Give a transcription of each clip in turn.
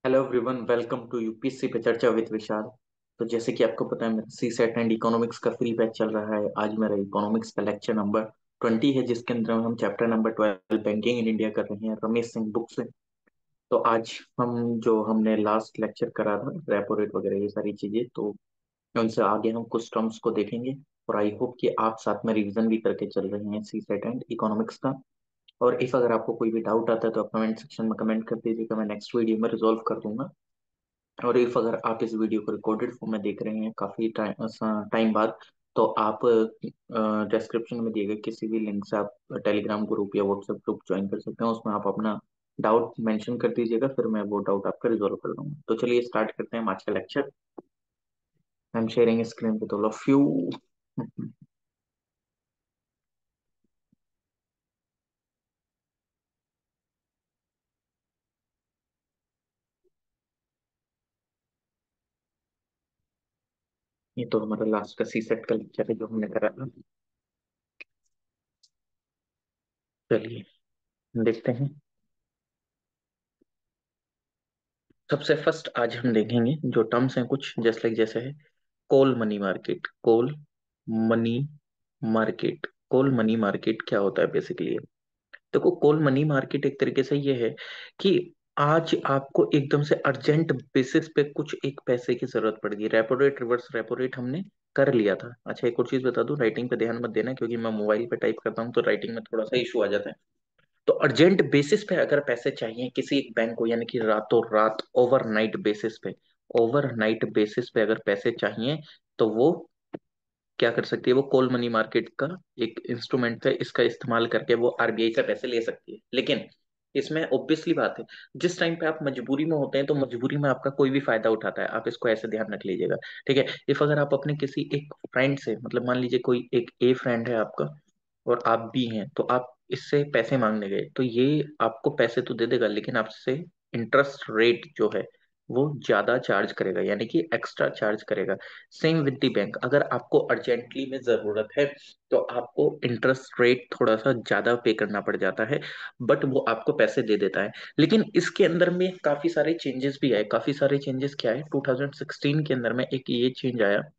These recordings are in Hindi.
Hello everyone, welcome to UPSC पे चर्चा विद विशाल। तो जैसे कि आपको पता है, मेरा सी सेट एंड इकोनॉमिक्स का फ्री बैच चल रहा है। आज मेरा इकोनॉमिक्स का लेक्चर नंबर 20 है, जिसके अंदर हम chapter number 12 banking in India कर रहे हैं रमेश सिंह बुक से। तो आज हमने लास्ट लेक्चर करा था, रेपो रेट वगैरह ये सारी चीजें, तो उनसे आगे हम कुछ टर्म्स को देखेंगे। और आई होप कि आप साथ में रिवीजन भी करके चल रहे हैं सी सेट एंड इकोनॉमिक्स का। और इफ अगर आपको कोई भी डाउट आता है तो आप कमेंट सेक्शन में कमेंट कर दीजिएगा, मैं नेक्स्ट वीडियो में रिजॉल्व कर दूंगा। और इफ अगर आप इस वीडियो को रिकॉर्डेड फॉर्म में देख रहे हैं काफी टाइम बाद, तो आप डिस्क्रिप्शन में दिए गए किसी भी लिंक से आप टेलीग्राम ग्रुप या व्हाट्सएप ग्रुप ज्वाइन कर सकते हैं। उसमें आप अपना डाउट मेंशन कर दीजिएगा, फिर मैं वो डाउट आपका रिजॉल्व कर दूंगा। तो चलिए स्टार्ट करते हैं आज का lecture. I am sharing screen with all of you. ये तो हमारा लास्ट का सी सेट का लेक्चर है जो हमने करा था। चलिए देखते हैं। सबसे फर्स्ट आज हम देखेंगे जो टर्म्स हैं कुछ जस्ट लाइक जैसे है कोल मनी मार्केट। मनी कोल मनी मार्केट क्या होता है बेसिकली? देखो, कोल मनी मार्केट एक तरीके से ये है कि आज आपको एकदम से अर्जेंट बेसिस पे कुछ एक पैसे की जरूरत पड़ गई। Repo rate, reverse repo rate हमने कर लिया था। अच्छा, एक और चीज बता दूं, राइटिंग पे ध्यान मत देना क्योंकि मैं मोबाइल पे टाइप करता हूँ तो राइटिंग में थोड़ा सा इशू आ जाता है। तो अर्जेंट बेसिस पे अगर पैसे चाहिए किसी एक बैंक को, यानी कि रातों रात ओवरनाइट बेसिस पे अगर पैसे चाहिए, तो वो क्या कर सकती है? वो कॉल मनी मार्केट का एक इंस्ट्रूमेंट है, इसका इस्तेमाल करके वो आरबीआई से पैसे ले सकती है। लेकिन इसमें ऑब्वियसली बात है, जिस टाइम पे आप मजबूरी में होते हैं तो मजबूरी में आपका कोई भी फायदा उठाता है। आप इसको ऐसे ध्यान रख लीजिएगा, ठीक है? इफ अगर आप अपने किसी एक फ्रेंड से, मतलब मान लीजिए कोई एक ए फ्रेंड है आपका और आप भी हैं, तो आप इससे पैसे मांगने गए, तो ये आपको पैसे तो दे देगा लेकिन आपसे इंटरेस्ट रेट जो है वो ज्यादा चार्ज करेगा, यानी कि एक्स्ट्रा चार्ज करेगा। सेम विद दी बैंक, अगर आपको अर्जेंटली में जरूरत है तो आपको इंटरेस्ट रेट थोड़ा सा ज्यादा पे करना पड़ जाता है, बट वो आपको पैसे दे देता है। लेकिन इसके अंदर में काफी सारे चेंजेस भी आए। काफी सारे चेंजेस क्या है, 2016 के अंदर में एक ये चेंज आया।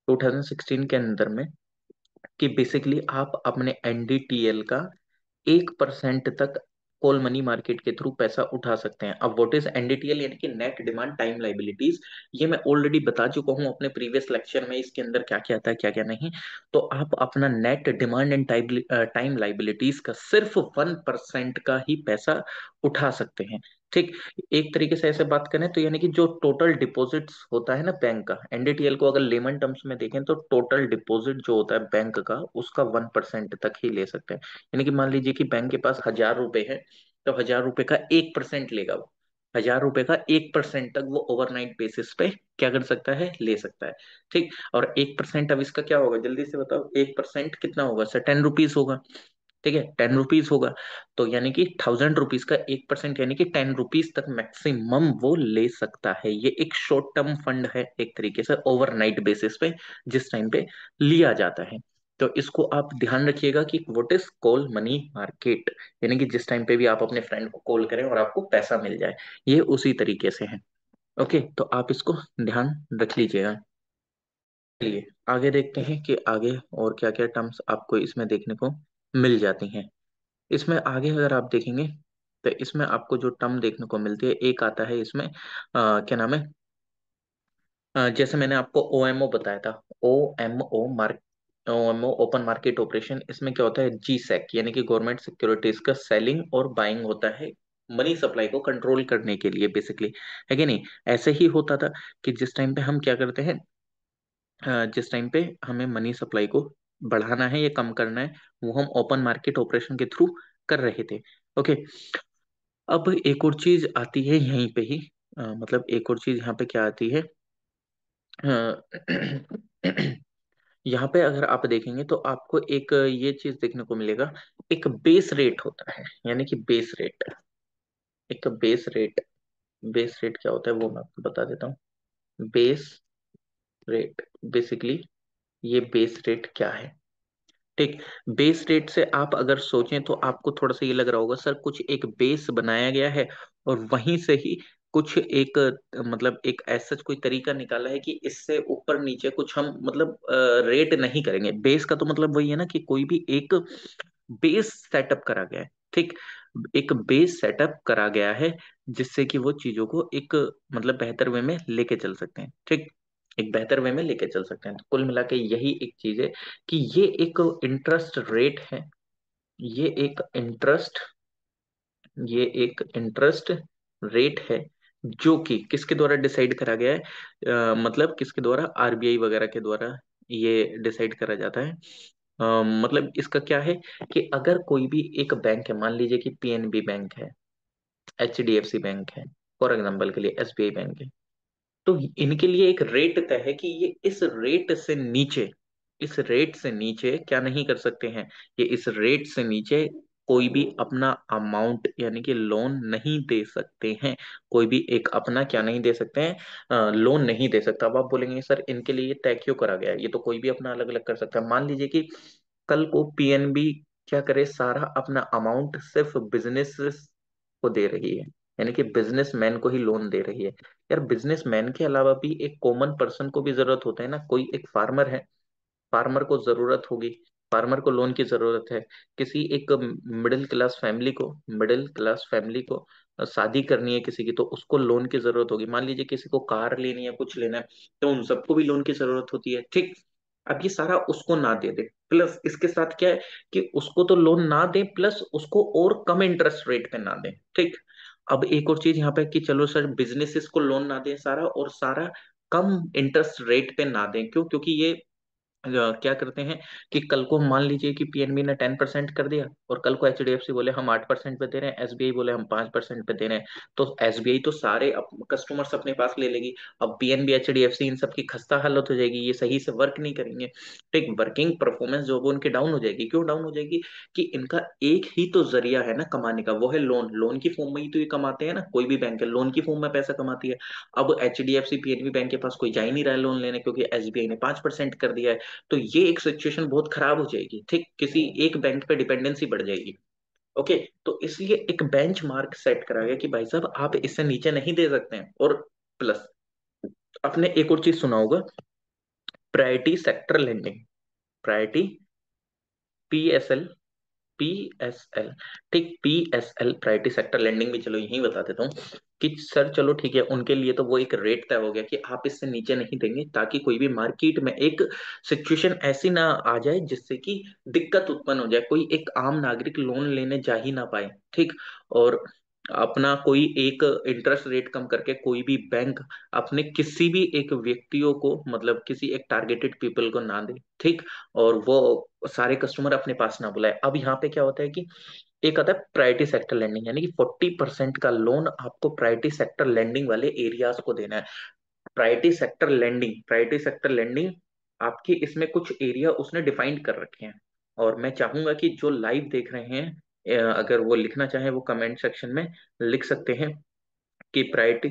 2016 के अंदर में कि बेसिकली आप अपने एनडीटीएल का 1% तक कॉल मनी मार्केट के थ्रू पैसा उठा सकते हैं। अब व्हाट इज एनडीटीएल, यानी कि नेट डिमांड टाइम लाइबिलिटीज, ये मैं ऑलरेडी बता चुका हूं अपने प्रीवियस लेक्चर में, इसके अंदर क्या क्या आता है क्या क्या नहीं। तो आप अपना net demand and time liabilities का सिर्फ 1% का ही पैसा उठा सकते हैं। ठीक, एक तरीके से ऐसे बात करें तो यानी कि जो टोटल डिपॉजिट्स होता है ना बैंक का, एनडीटीएल को अगर लेमन टर्म्स में देखें तो टोटल डिपॉजिट जो होता है बैंक का, उसका 1% तक ही ले सकते हैं। यानी कि मान लीजिए कि बैंक के पास 1,000 रुपए है, तो 1,000 रुपए का 1% लेगा वो। 1,000 रुपए का 1% तक वो ओवरनाइट बेसिस पे क्या कर सकता है? ले सकता है। ठीक, और 1%, अब इसका क्या होगा जल्दी से बताओ, 1% कितना होगा सर? 10 रुपीज होगा। ठीक है, 10 रुपीज होगा। तो यानी कि 1,000 रुपीज का 1% यानी कि 10 रुपीज तक मैक्सिमम वो ले सकता है। ये एक शॉर्ट टर्म फंड है एक तरीके से, ओवरनाइट बेसिस पे जिस टाइम पे लिया जाता है। तो इसको आप ध्यान रखिएगा कि what is call money market, यानी कि जिस टाइम पे भी आप अपने फ्रेंड को कॉल करें और आपको पैसा मिल जाए, ये उसी तरीके से है। ओके, तो आप इसको ध्यान रख लीजिएगा। चलिए आगे देखते हैं कि आगे और क्या क्या टर्म्स आपको इसमें देखने को मिल जाती हैं। इसमें आगे अगर आप देखेंगे तो इसमें आपको जो टर्म देखने को मिलती है, एक आता है इसमें क्या नाम है, जैसे मैंने आपको ओएमओ बताया था, ओएमओ ओपन मार्केट ऑपरेशन, इसमें क्या होता है? जी सैक, यानी कि गवर्नमेंट सिक्योरिटीज का सेलिंग और बाइंग होता है मनी सप्लाई को कंट्रोल करने के लिए बेसिकली, है कि नहीं? ऐसे ही होता था कि जिस टाइम पे हम क्या करते हैं, जिस टाइम पे हमें मनी सप्लाई को बढ़ाना है या कम करना है, वो हम ओपन मार्केट ऑपरेशन के थ्रू कर रहे थे। ओके, अब एक और चीज आती है यहीं पे ही, मतलब एक और चीज यहाँ पे क्या आती है, अ, यहाँ पे अगर आप देखेंगे तो आपको एक ये चीज देखने को मिलेगा, एक बेस रेट होता है, यानी कि बेस रेट, एक बेस रेट क्या होता है वो मैं आपको बता देता हूँ। बेस रेट बेसिकली, ये बेस रेट क्या है? ठीक, बेस रेट से आप अगर सोचें तो आपको थोड़ा सा ये लग रहा होगा सर कुछ एक बेस बनाया गया है और वहीं से ही कुछ एक मतलब एक ऐसा कोई तरीका निकाला है कि इससे ऊपर नीचे कुछ हम मतलब रेट नहीं करेंगे। बेस का तो मतलब वही है ना कि कोई भी एक बेस सेटअप करा गया है, ठीक। एक बेस सेटअप करा गया है जिससे कि वो चीजों को एक मतलब बेहतर वे में लेके चल सकते हैं, ठीक। एक बेहतर वे में लेके चल सकते हैं। तो कुल मिला के यही एक चीज है कि इंटरेस्ट रेट है ये एक इंटरेस्ट ये एक इंटरेस्ट रेट है जो कि किसके द्वारा डिसाइड करा गया है, मतलब किसके द्वारा, आरबीआई वगैरह के द्वारा ये डिसाइड करा जाता है। मतलब इसका क्या है कि अगर कोई भी एक बैंक है, मान लीजिए कि पीएनबी बैंक है, एचडीएफसी बैंक है, फॉर एग्जाम्पल के लिए एसबीआई बैंक है, तो इनके लिए एक रेट तय है कि ये इस रेट से नीचे क्या नहीं कर सकते हैं, ये इस रेट से नीचे कोई भी अपना अमाउंट यानी कि लोन नहीं दे सकते हैं। कोई भी एक अपना क्या नहीं दे सकते हैं, लोन नहीं दे सकता। अब आप बोलेंगे सर इनके लिए ये तय क्यों करा गया है, ये तो कोई भी अपना अलग अलग कर सकता है। मान लीजिए कि कल को पीएनबी क्या करे, सारा अपना अमाउंट सिर्फ बिजनेस को दे रही है, यानी कि बिजनेसमैन को ही लोन दे रही है। यार बिजनेसमैन के अलावा भी एक कॉमन पर्सन को भी जरूरत होता है ना, कोई एक फार्मर है, फार्मर को जरूरत होगी, फार्मर को लोन की जरूरत है। किसी एक मिडिल क्लास फैमिली को शादी करनी है किसी की, तो उसको लोन की जरूरत होगी। मान लीजिए किसी को कार लेनी है, कुछ लेना है, तो उन सबको भी लोन की जरूरत होती है, ठीक। अब ये सारा उसको ना दे दे, प्लस इसके साथ क्या है कि उसको तो लोन ना दे, प्लस उसको और कम इंटरेस्ट रेट पे ना दे, ठीक। अब एक और चीज यहाँ पे कि चलो सर बिजनेसेस को लोन ना दे सारा, और सारा कम इंटरेस्ट रेट पे ना दें, क्यों? क्योंकि ये क्या करते हैं कि कल को मान लीजिए कि पीएनबी ने 10% कर दिया, और कल को एचडीएफसी बोले हम 8% पे दे रहे हैं, एसबीआई बोले हम 5% पे दे रहे हैं, तो एसबीआई तो सारे कस्टमर्स अपने पास ले लेगी। अब पीएनबी एचडीएफसी इन सब की खस्ता हालत हो जाएगी, ये सही से वर्क नहीं करेंगे, ठीक। वर्किंग परफॉर्मेंस जो वो उनकी डाउन हो जाएगी। क्यों डाउन हो जाएगी? कि इनका एक ही तो जरिया है ना कमाने का, वो है लोन। लोन की फॉर्म में ही तो ये कमाते हैं ना, कोई भी बैंक है लोन की फॉर्म में पैसा कमाती है। अब एचडीएफसी पीएनबी बैंक के पास कोई जा ही नहीं रहा है लोन लेने, क्योंकि एसबीआई ने 5% कर दिया है। तो ये एक सिचुएशन बहुत खराब हो जाएगी, ठीक। किसी एक बैंक पे डिपेंडेंसी बढ़ जाएगी। ओके, तो इसलिए एक बेंच मार्क सेट करा गया कि भाई साहब आप इससे नीचे नहीं दे सकते हैं। और प्लस आपने एक और चीज सुना होगा, priority sector lending, priority PSL, PSL, ठीक। पीएसएल प्रायोरिटी सेक्टर लेंडिंग भी, चलो यही बता देता हूँ कि सर चलो ठीक है, उनके लिए तो वो एक रेट तय हो गया कि आप इससे नीचे नहीं देंगे, ताकि कोई भी मार्केट में एक सिचुएशन ऐसी ना आ जाए जिससे कि दिक्कत उत्पन्न हो जाए, कोई एक आम नागरिक लोन लेने जा ही ना पाए, ठीक। और अपना कोई एक इंटरेस्ट रेट कम करके कोई भी बैंक अपने किसी भी एक व्यक्तियों को, मतलब किसी एक टारगेटेड पीपल को ना दे, ठीक। और वो सारे कस्टमर अपने पास ना बुलाए। अब यहाँ पे क्या होता है कि एक आता है प्रायोरिटी सेक्टर लेंडिंग, यानी कि 40% का लोन आपको प्रायोरिटी सेक्टर लेंडिंग वाले एरियाज को देना है। प्रायोरिटी सेक्टर लेंडिंग आपकी इसमें कुछ एरिया उसने डिफाइंड कर रखे हैं। और मैं चाहूंगा कि जो लाइव देख रहे हैं, अगर वो लिखना चाहे वो कमेंट सेक्शन में लिख सकते हैं कि प्रायोरिटी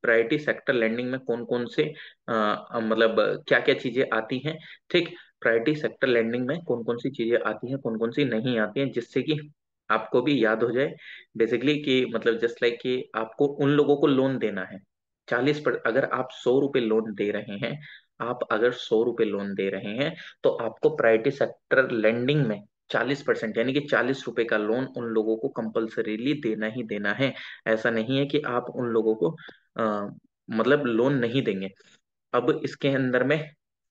प्रायोरिटी सेक्टर लेंडिंग में कौन कौन से मतलब क्या क्या चीजें आती हैं, ठीक। प्रायोरिटी सेक्टर लेंडिंग में कौन कौन सी चीजें आती हैं, कौन कौन सी नहीं आती हैं, जिससे कि आपको भी याद हो जाए बेसिकली कि मतलब जस्ट लाइक कि आपको उन लोगों को लोन देना है 40 पर, अगर आप 100 रुपये लोन दे रहे हैं, आप अगर 100 रुपये लोन दे रहे हैं, तो आपको प्रायोरिटी सेक्टर लेंडिंग में 40% यानी कि 40 रुपए का लोन उन लोगों को कंपलसरीली देना ही देना है। ऐसा नहीं है कि आप उन लोगों को मतलब लोन नहीं देंगे। अब इसके अंदर में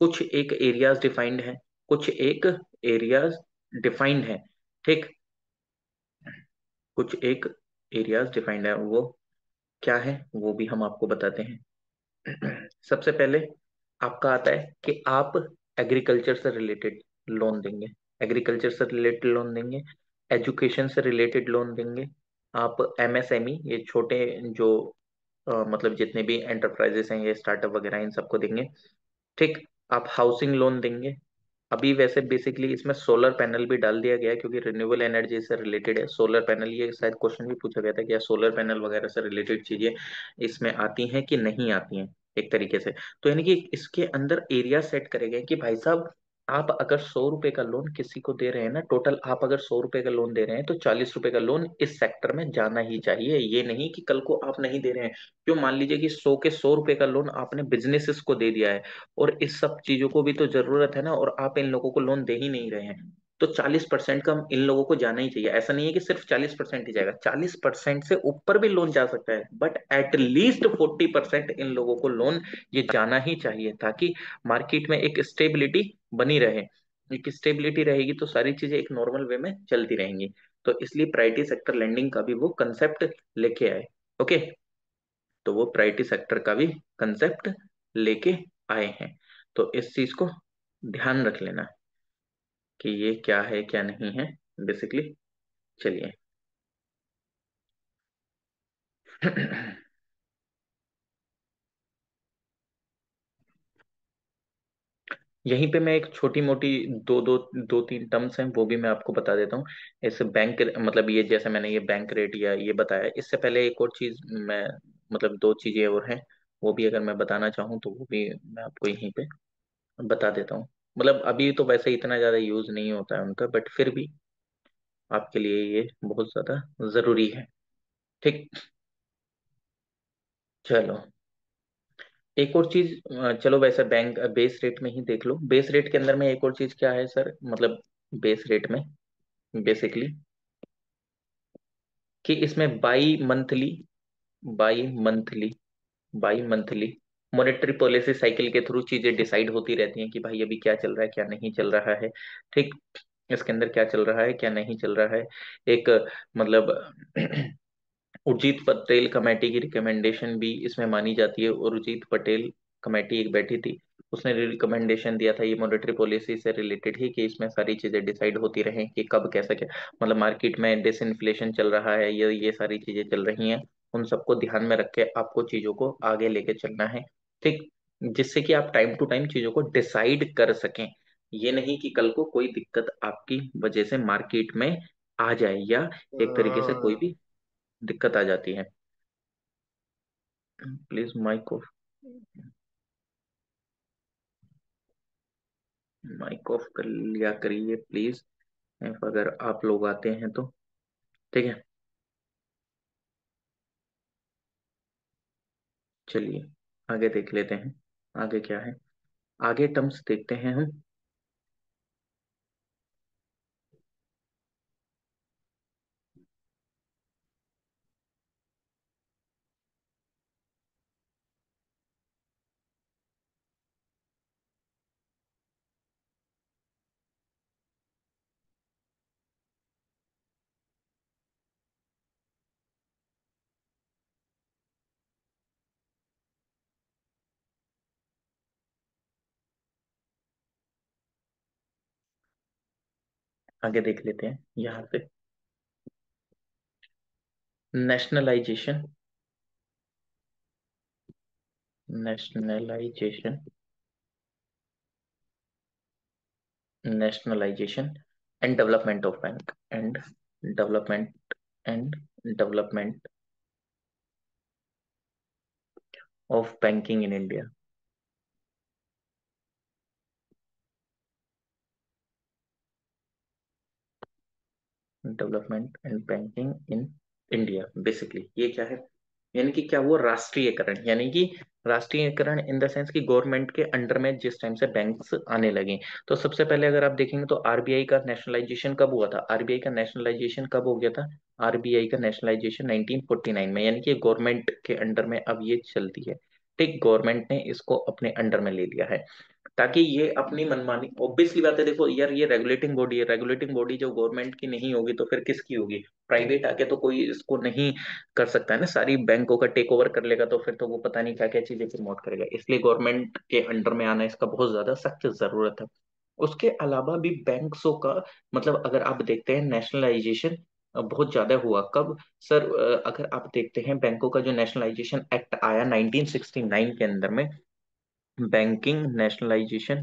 कुछ एक एरियाज डिफाइंड है, कुछ एक एरियाज डिफाइंड है, ठीक। कुछ एक एरियाज डिफाइंड है, वो क्या है वो भी हम आपको बताते हैं। सबसे पहले आपका आता है कि आप एग्रीकल्चर से रिलेटेड लोन देंगे, एग्रीकल्चर से रिलेटेड लोन देंगे, एजुकेशन से रिलेटेड लोन देंगे, आप एमएसएमई, ये छोटे जो मतलब जितने भी एंटरप्राइजेस हैं, ये स्टार्टअप वगैरह, इन सबको देंगे, ठीक। आप हाउसिंग लोन देंगे। अभी वैसे बेसिकली इसमें सोलर पैनल भी डाल दिया गया है, क्योंकि रिन्यूएबल एनर्जी से रिलेटेड है सोलर पैनल। ये शायद क्वेश्चन भी पूछा गया था कि सोलर पैनल वगैरह से रिलेटेड चीजें इसमें आती हैं कि नहीं आती हैं एक तरीके से। तो यानी कि इसके अंदर एरिया सेट करे गए कि भाई साहब आप अगर 100 रुपए का लोन किसी को दे रहे हैं ना, टोटल आप अगर 100 रुपए का लोन दे रहे हैं तो 40 रुपए का लोन इस सेक्टर में जाना ही चाहिए। ये नहीं कि कल को आप नहीं दे रहे हैं। क्यों, मान लीजिए कि 100 के 100 रुपए का लोन आपने बिजनेसेस को दे दिया है, और इस सब चीजों को भी तो जरूरत है ना, और आप इन लोगों को लोन दे ही नहीं रहे हैं, तो 40% का इन लोगों को जाना ही चाहिए। ऐसा नहीं है कि सिर्फ 40% ही जाएगा, 40% से ऊपर भी लोन जा सकता है, बट एटलीस्ट 40% इन लोगों को लोन ये जाना ही चाहिए, ताकि मार्केट में एक स्टेबिलिटी बनी रहे। एक स्टेबिलिटी रहेगी तो सारी चीजें एक नॉर्मल वे में चलती रहेंगी। तो इसलिए प्रायोरिटी सेक्टर लेंडिंग का भी वो कंसेप्ट लेके आए। ओके, तो वो प्रायोरिटी सेक्टर का भी कंसेप्ट लेके आए हैं। तो इस चीज को ध्यान रख लेना कि ये क्या है क्या नहीं है बेसिकली। चलिए। यहीं पे मैं एक छोटी मोटी दो दो दो तीन टर्म्स हैं वो भी मैं आपको बता देता हूँ। इस बैंक मतलब ये जैसे मैंने ये बैंक रेट या ये बताया, इससे पहले एक और चीज मैं मतलब दो चीजें और हैं, वो भी अगर मैं बताना चाहूँ तो वो भी मैं आपको यहीं पे बता देता हूँ। मतलब अभी तो वैसे इतना ज्यादा यूज नहीं होता है उनका, बट फिर भी आपके लिए ये बहुत ज्यादा जरूरी है। ठीक। चलो, एक और चीज, चलो वैसे बैंक बेस रेट में ही देख लो। बेस रेट के अंदर में एक और चीज क्या है सर, मतलब बेस रेट में बेसिकली कि इसमें by monthly by monthly monetary policy cycle के थ्रू चीजें डिसाइड होती रहती हैं कि भाई अभी क्या चल रहा है क्या नहीं चल रहा है। ठीक, इसके अंदर क्या चल रहा है क्या नहीं चल रहा है। एक मतलब उर्जित पटेल कमेटी की रिकमेंडेशन भी इसमें मानी जाती है। उर्जित पटेल कमेटी एक बैठी थी, उसने रिकमेंडेशन दिया था ये मॉनेटरी पॉलिसी से रिलेटेड ही, कि इसमें सारी चीजें डिसाइड होती रहें कि कब कैसा क्या, मतलब मार्केट में डिसइंफ्लेशन चल रहा है, ये सारी चीजें चल रही हैं, उन सबको ध्यान में रख के आपको चीजों को आगे लेके चलना है। ठीक, जिससे कि आप टाइम टू टाइम चीजों को डिसाइड कर सकें। ये नहीं कि कल को कोई दिक्कत आपकी वजह से मार्केट में आ जाए, या एक तरीके से कोई भी दिक्कत आ जाती है। प्लीज माइक ऑफ कर लिया करिए प्लीज, अगर आप लोग आते हैं तो। ठीक है, चलिए आगे देख लेते हैं। आगे क्या है, आगे टर्म्स देखते हैं हम। आगे देख लेते हैं यहाँ पे। Nationalisation nationalisation nationalisation and development of bank development and development of banking in India. Development and banking in India, basically ये क्या है, यानी कि क्या वो राष्ट्रीयकरण, यानी कि राष्ट्रीयकरण इन द सेंस कि गवर्नमेंट के अंडर में जिस टाइम से बैंक्स आने लगे। तो सबसे पहले अगर आप देखेंगे तो आरबीआई का नेशनलाइजेशन कब हुआ था, आरबीआई का नेशनलाइजेशन कब हो गया था, आरबीआई का नेशनलाइजेशन 1949 में, यानी कि गवर्नमेंट के अंडर में अब ये चलती है। ठीक, गवर्नमेंट ने इसको अपने अंडर में ले लिया है, ताकि ये अपनी मनमानी, ऑब्वियसली बात है, देखो यार ये रेगुलेटिंग बॉडी है, रेगुलेटिंग बॉडी जो गवर्नमेंट की नहीं होगी तो फिर किसकी होगी, प्राइवेट आके तो कोई इसको नहीं कर सकता है ना, सारी बैंकों का टेक ओवर कर लेगा तो फिर तो वो पता नहीं क्या क्या चीजें प्रमोट करेगा, इसलिए गवर्नमेंट के अंडर में आना इसका बहुत ज्यादा सख्त जरूरत है। उसके अलावा भी बैंक्सों का मतलब अगर आप देखते हैं नेशनलाइजेशन बहुत ज्यादा हुआ कब सर, अगर आप देखते हैं बैंकों का जो नेशनलाइजेशन एक्ट आया 1969 के अंदर में, बैंकिंग नेशनलाइजेशन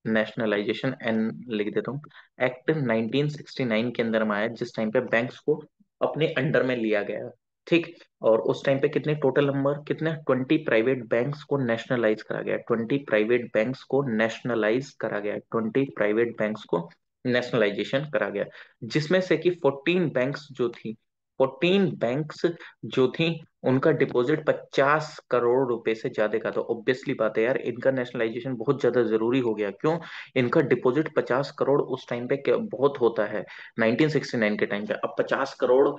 नेशनलाइजेशन एंड लिख देता हूँ, एक्ट 1969 के अंदर में आया, जिस टाइम पे बैंक्स को अपने अंडर में लिया गया। ठीक। और उस टाइम पे कितने टोटल नंबर, कितने 20 प्राइवेट बैंक्स को नेशनलाइज करा गया, 20 प्राइवेट बैंक्स को नेशनलाइज करा गया, 20 प्राइवेट बैंक्स को नेशनलाइजेशन करा गया, जिसमें से कि 14 बैंक्स जो थी, 14 बैंक्स जो थी, उनका डिपॉजिट 50 करोड़ रुपए से ज्यादा का था। ऑब्वियसली बात है यार, इनका नेशनलाइजेशन बहुत ज्यादा जरूरी हो गया। क्यों? इनका डिपॉजिट 50 करोड़ उस टाइम पे बहुत होता है, 1969 के टाइम पे। अब 50 करोड़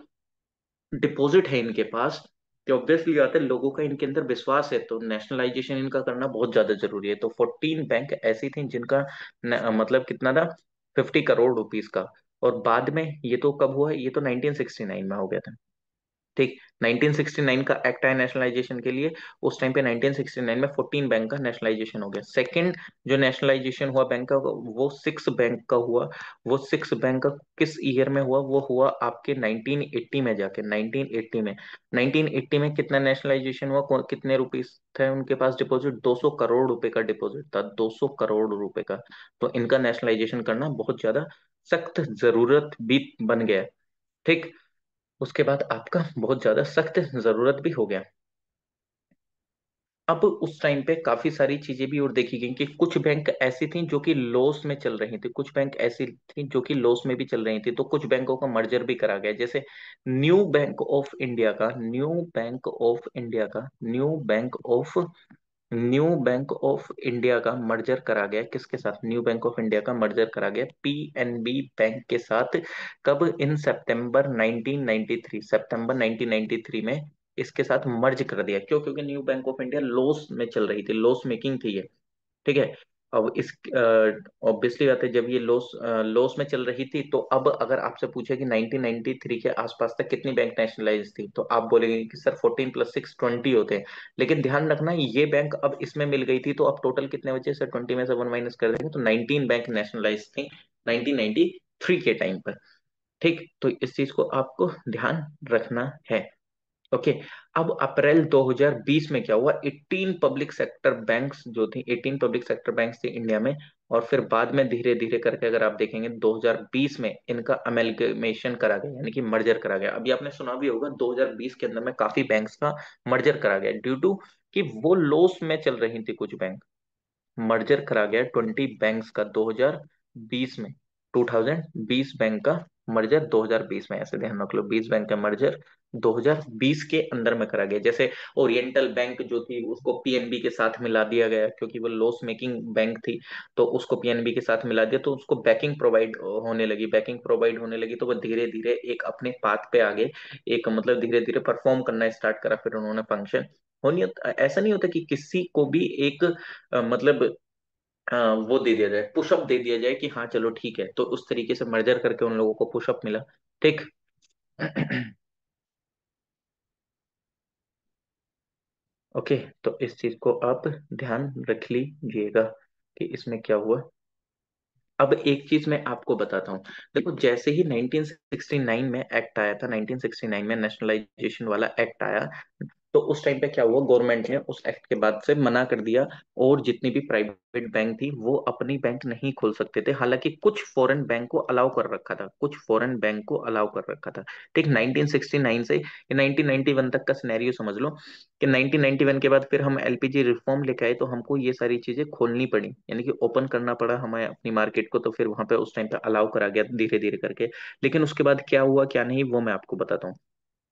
डिपॉजिट है इनके पास, तो ऑब्वियसली बात है लोगों का इनके अंदर विश्वास है, तो नेशनलाइजेशन इनका करना बहुत ज्यादा जरूरी है। तो 14 बैंक ऐसी थी जिनका मतलब कितना था, 50 करोड़ रुपीस का। और बाद में ये तो कब हुआ, ये तो 1969 में हो गया था। ठीक। 1969 का एक्ट आया नेशनलाइजेशन के लिए। उस टाइम पे 1969 में 14 बैंक का नेशनलाइजेशन हो गया। सेकंड जो नेशनलाइजेशन हुआ बैंक का, वो 6 बैंक का हुआ। वो 6 बैंक का किस ईयर में हुआ, वो हुआ आपके 1980 में जाके, 1980 में। 1980 में कितना नेशनलाइजेशन हुआ, कितने रुपीस थे उनके पास डिपॉजिट, 200 करोड़ रुपए का डिपॉजिट था, 200 करोड़ रुपए का। तो इनका नेशनलाइजेशन करना बहुत ज्यादा सख्त जरूरत भी बन गया। ठीक। उसके बाद आपका बहुत ज्यादा सख्त जरूरत भी हो गया। अब उस टाइम पे काफी सारी चीजें भी और देखी गई कि कुछ बैंक ऐसी थी जो कि लॉस में चल रही थी, कुछ बैंक ऐसी थी जो कि लॉस में भी चल रही थी, तो कुछ बैंकों का मर्जर भी करा गया। जैसे न्यू बैंक ऑफ इंडिया का, न्यू बैंक ऑफ इंडिया का, न्यू बैंक ऑफ इंडिया का मर्जर करा गया। किसके साथ? न्यू बैंक ऑफ इंडिया का मर्जर करा गया पीएनबी बैंक के साथ। कब? इन सितंबर 1993, सितंबर 1993 में इसके साथ मर्ज कर दिया। क्यों? क्योंकि new bank of India loss में चल रही थी, लॉस मेकिंग थी ये। ठीक है। अब इस ऑब्वियसली बात है, जब ये लॉस लॉस में चल रही थी, तो अब अगर आपसे पूछे कि 1993 के आसपास तक कितनी बैंक नेशनलाइज थी, तो आप बोलेंगे कि सर 14 + 6 20 होते हैं। लेकिन ध्यान रखना, ये बैंक अब इसमें मिल गई थी, तो अब टोटल कितने बचे सर, 20 में से 1 माइनस कर देंगे तो 19 बैंक नेशनलाइज थी 1993 के टाइम पर। ठीक। तो इस चीज को आपको ध्यान रखना है। ओके। अब अप्रैल 2020 में क्या हुआ, 18 पब्लिक सेक्टर बैंक्स जो थी, 18 पब्लिक सेक्टर बैंक्स थी इंडिया में। और फिर बाद में धीरे धीरे करके अगर आप देखेंगे 2020 में इनका अमेलगमेशन करा गया, यानी कि मर्जर करा गया। अभी आपने सुना भी होगा 2020 के अंदर में काफी बैंक्स का मर्जर करा गया, ड्यू टू कि वो लॉस में चल रही थी कुछ बैंक। मर्जर करा गया 20 बैंक्स का 2020 में, 2020 बैंक का मर्जर 2020 में, ऐसे ध्यान रख लो, 20 बैंक का मर्जर 2020 के अंदर में करा गया। जैसे ओरिएंटल बैंक जो थी उसको पीएनबी के साथ मिला दिया गया, क्योंकि वो लॉस मेकिंग बैंक थी, तो उसको पीएनबी के साथ मिला दिया, तो उसको बैकिंग प्रोवाइड होने लगी, बैकिंग प्रोवाइड होने लगी, तो वो धीरे धीरे एक अपने पाथ पे आगे, एक मतलब धीरे धीरे परफॉर्म करना स्टार्ट करा। फिर उन्होंने फंक्शन होनी, ऐसा नहीं होता कि किसी को भी एक मतलब वो दे दिया जाए, पुशअप दे दिया जाए कि हाँ चलो ठीक है, तो उस तरीके से मर्जर करके उन लोगों को पुशअप मिला। ठीक। ओके। तो इस चीज को आप ध्यान रख लीजिएगा कि इसमें क्या हुआ। अब एक चीज मैं आपको बताता हूँ। देखो, जैसे ही 1969 में एक्ट आया था, 1969 में नेशनलाइजेशन वाला एक्ट आया, तो उस टाइम पे क्या हुआ, गवर्नमेंट ने उस एक्ट के बाद से मना कर दिया, और जितनी भी प्राइवेट बैंक थी वो अपनी बैंक नहीं खोल सकते थे। हालांकि कुछ फॉरेन बैंक को अलाउ कर रखा था, कुछ फॉरेन बैंक को अलाउ कर रखा था। ठीक। 1969 से 1991 तक का सिनेरियो समझ लो कि 1991 के बाद फिर हम एलपीजी रिफॉर्म लेके आए, तो हमको ये सारी चीजें खोलनी पड़ी, यानी कि ओपन करना पड़ा हमें अपनी मार्केट को। तो फिर वहां पे उस टाइम पे अलाउ करा गया धीरे धीरे करके। लेकिन उसके बाद क्या हुआ क्या नहीं, वो मैं आपको बताता हूँ।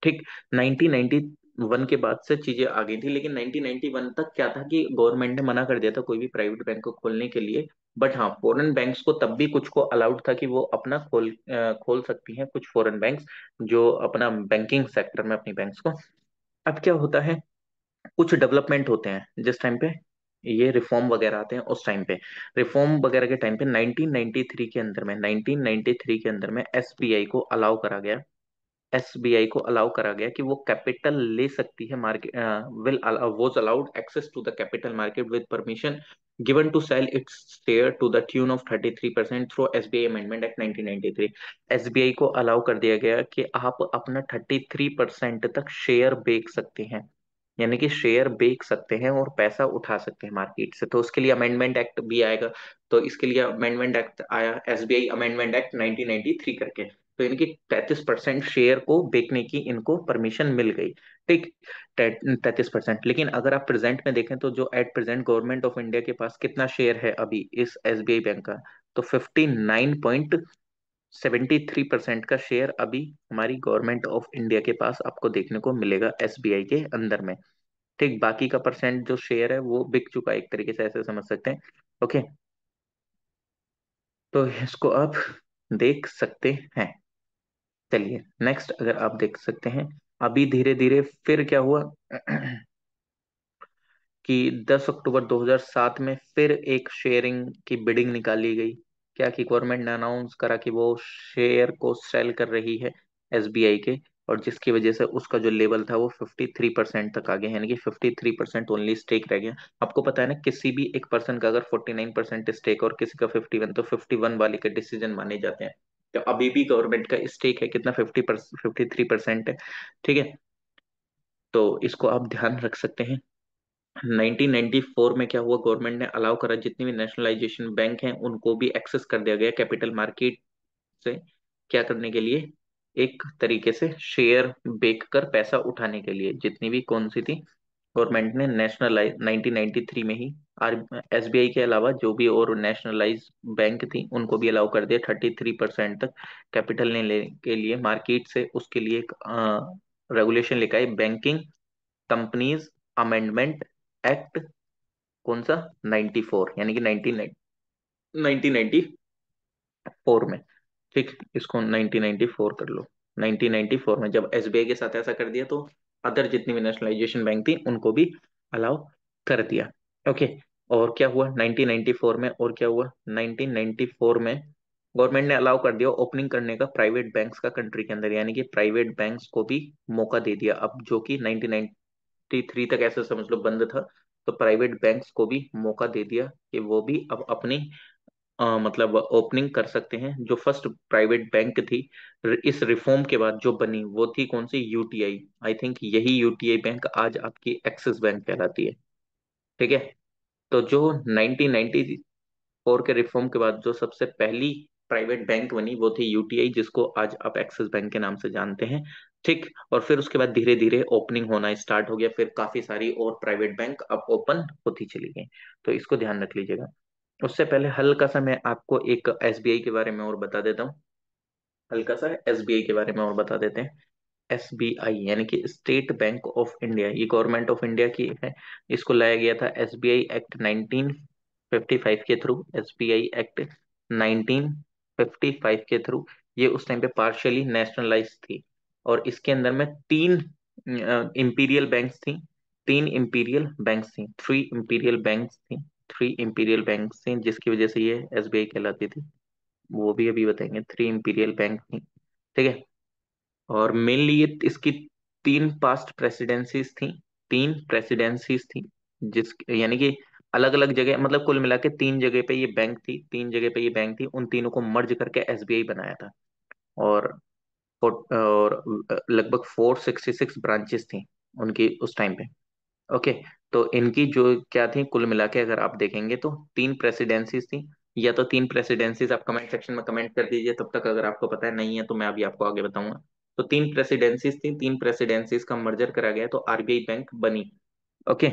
ठीक। 1991 के बाद से चीजें आ गई थी, लेकिन 1991 तक क्या था कि गवर्नमेंट ने मना कर दिया था कोई भी प्राइवेट बैंक को खोलने के लिए। बट हाँ, फॉरेन बैंक्स को तब भी कुछ को अलाउड था कि वो अपना खोल सकती हैं, कुछ फॉरेन बैंक्स जो अपना बैंकिंग सेक्टर में अपनी बैंक्स को। अब क्या होता है, कुछ डेवलपमेंट होते हैं जिस टाइम पे ये रिफॉर्म वगैरह आते हैं, उस टाइम पे रिफॉर्म वगैरह के टाइम पे 1993 के अंदर में, 1993 के अंदर में एसबीआई को अलाउ करा गया, एसबीआई को अलाउ करा गया कि वो कैपिटल ले सकती है market, will was allowed access to the capital market with permission given to sell its share to the tune of 33% through SBI amendment act 1993। SBI को अलाउ कर दिया गया कि आप अपना 33% तक शेयर बेच सकते हैं, यानी कि शेयर बेच सकते हैं और पैसा उठा सकते हैं मार्केट से। तो उसके लिए अमेंडमेंट एक्ट भी आएगा। तो इसके लिए अमेंडमेंट एक्ट आया, एसबीआई अमेंडमेंट एक्ट 1993 करके। तो इनकी 33% शेयर को बेचने की इनको परमिशन मिल गई। ठीक, 33%। लेकिन अगर आप प्रेजेंट में देखें तो जो at present government of India के पास कितना शेयर है अभी इस एसबीआई बैंक का, तो 59.73% का शेयर अभी हमारी गवर्नमेंट ऑफ इंडिया के पास आपको देखने को मिलेगा एसबीआई के अंदर में। ठीक, बाकी का परसेंट जो शेयर है वो बिक चुका है, एक तरीके से ऐसे समझ सकते हैं। ओके, तो इसको आप देख सकते हैं। चलिए नेक्स्ट, अगर आप देख सकते हैं अभी धीरे धीरे फिर क्या हुआ कि 10 अक्टूबर 2007 में फिर एक शेयरिंग की बिडिंग निकाली गई। क्या कि गवर्नमेंट ने अनाउंस करा कि वो शेयर को सेल कर रही है एसबीआई के, और जिसकी वजह से उसका जो लेवल था वो 53% तक आ गया, यानी कि 53% ओनली स्टेक रह गया। आपको पता है ना, किसी भी एक पर्सन का अगर 49% स्टेक और किसी का 51, तो 51 वाले के डिसीजन माने जाते हैं। तो अभी भी गवर्नमेंट का स्टेक है कितना, 53% है। ठीक है, तो इसको आप ध्यान रख सकते हैं। 1994 में क्या हुआ, गवर्नमेंट ने अलाउ करा जितनी भी नेशनलाइजेशन बैंक हैं उनको भी एक्सेस कर दिया गया कैपिटल मार्केट से, क्या करने के लिए, एक तरीके से शेयर बेच कर पैसा उठाने के लिए। जितनी भी कौन सी थी, गवर्नमेंट ने नेशनलाइज 1993 में ही आर एसबीआई के अलावा जो भी और नेशनलाइज बैंक थी उनको भी अलाउ कर दिया 33% तक कैपिटल लेने के लिए मार्केट से। उसके लिए एक रेगुलेशन लेकर आई, बैंकिंग कंपनीज अमेंडमेंट एक्ट, कौन सा, 94, यानी कि 1994 में। ठीक, इसको 1994 कर लो। 1994 में जब एसबीआई के साथ ऐसा कर दिया तो अदर जितनी भी नेशनलाइजेशन बैंक थी उनको भी अलाउ कर दिया। ओके, और क्या हुआ 1994 में, और क्या हुआ 1994 में, गवर्नमेंट ने अलाउ कर दिया ओपनिंग करने का प्राइवेट बैंक्स का कंट्री के अंदर, यानी कि प्राइवेट बैंक्स को भी मौका दे दिया अब, जो कि 1993 तक ऐसे समझ लो बंद था। तो प्राइवेट बैंक्स को भी मौका दे दिया कि वो भी अब अपनी मतलब ओपनिंग कर सकते हैं। जो फर्स्ट प्राइवेट बैंक थी इस रिफॉर्म के बाद जो बनी वो थी कौन सी, यूटीआई। आई थिंक यही यूटीआई बैंक आज आपकी एक्सिस बैंक कहलाती है। ठीक है, तो जो 1994 के रिफॉर्म के बाद जो सबसे पहली प्राइवेट बैंक बनी वो थी यूटीआई, जिसको आज आप एक्सिस बैंक के नाम से जानते हैं। ठीक, और फिर उसके बाद धीरे धीरे ओपनिंग होना स्टार्ट हो गया, फिर काफी सारी और प्राइवेट बैंक अब ओपन होती चली गई। तो इसको ध्यान रख लीजिएगा। उससे पहले हल्का सा मैं आपको एक एसबीआई के बारे में और बता देता हूँ। हल्का सा एसबीआई के बारे में और बता देते हैं। एसबीआई यानी कि स्टेट बैंक ऑफ इंडिया, ये गवर्नमेंट ऑफ इंडिया की है। इसको लाया गया था एसबीआई एक्ट 1955 के थ्रू। एसबीआई एक्ट 1955 के थ्रू ये उस टाइम पे पार्शियली नेशनलाइज थी। और इसके अंदर में तीन इंपीरियल बैंक्स थी। तीन इंपीरियल बैंक्स थी, थ्री इंपीरियल बैंक्स थी। थ्री इंपीरियल बैंक्स थी जिसकी वजह से ये एसबीआई कहलाती थी। वो भी अभी बताएंगे, थ्री इंपीरियल बैंक थी। ठीक है, और मेनली ये इसकी तीन पास्ट प्रेसिडेंसीज थी। तीन प्रेसिडेंसीज थी, जिस यानी कि अलग अलग जगह, मतलब कुल मिला के तीन जगह पे ये बैंक थी। तीन जगह पे ये बैंक थी, उन तीनों को मर्ज करके एसबीआई बनाया था। और और लगभग 466 ब्रांचेस थी उनकी उस टाइम पे। ओके, तो इनकी जो क्या थी कुल मिला के अगर आप देखेंगे तो तीन प्रेसिडेंसीज थी। या तो तीन प्रेसिडेंसीज आप कमेंट सेक्शन में कमेंट कर दीजिए तब तक, अगर आपको पता है, नहीं है तो मैं अभी आपको आगे बताऊंगा। तो तीन प्रेसिडेंसीज थी, तीन प्रेसिडेंसीज का मर्जर करा गया तो आरबीआई बैंक बनी। ओके,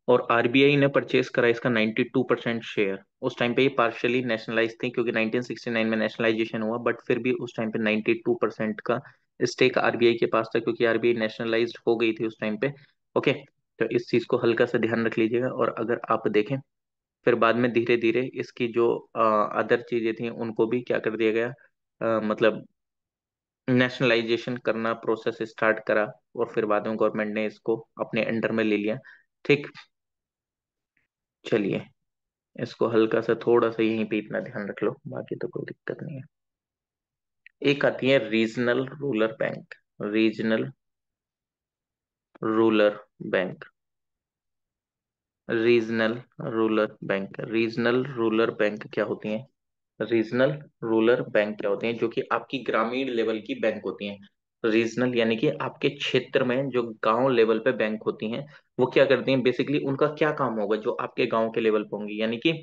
और आरबीआई ने परचेज करा इसका 92% शेयर। उस टाइम पे ये पार्शियली नेशनलाइज थी क्योंकि 1969 में नेशनलाइजेशन हुआ, बट फिर भी उस टाइम पे 92% का स्टेक आरबीआई के पास था, क्योंकि आरबीआई नेशनलाइज्ड हो गई थी उस टाइम पे। ओके, तो इस चीज को हल्का सा ध्यान रख लीजिएगा। और अगर आप देखें फिर बाद में धीरे धीरे इसकी जो अदर चीजें थी उनको भी क्या कर दिया गया, मतलब नेशनलाइजेशन करना प्रोसेस स्टार्ट करा, और फिर बाद में गवर्नमेंट ने इसको अपने अंडर में ले लिया। ठीक, चलिए इसको हल्का सा थोड़ा सा यहीं पे इतना ध्यान रख लो, बाकी तो कोई दिक्कत नहीं है। एक आती है regional rural bank. Regional rural bank. Regional rural bank. Regional rural bank क्या होती हैं, रीजनल रूरल बैंक क्या होते हैं, जो कि आपकी ग्रामीण लेवल की बैंक होती हैं। रीजनल यानी कि आपके क्षेत्र में जो गांव लेवल पे बैंक होती हैं, वो क्या करती हैं बेसिकली, उनका क्या काम होगा जो आपके गांव के लेवल पे होंगी, यानी कि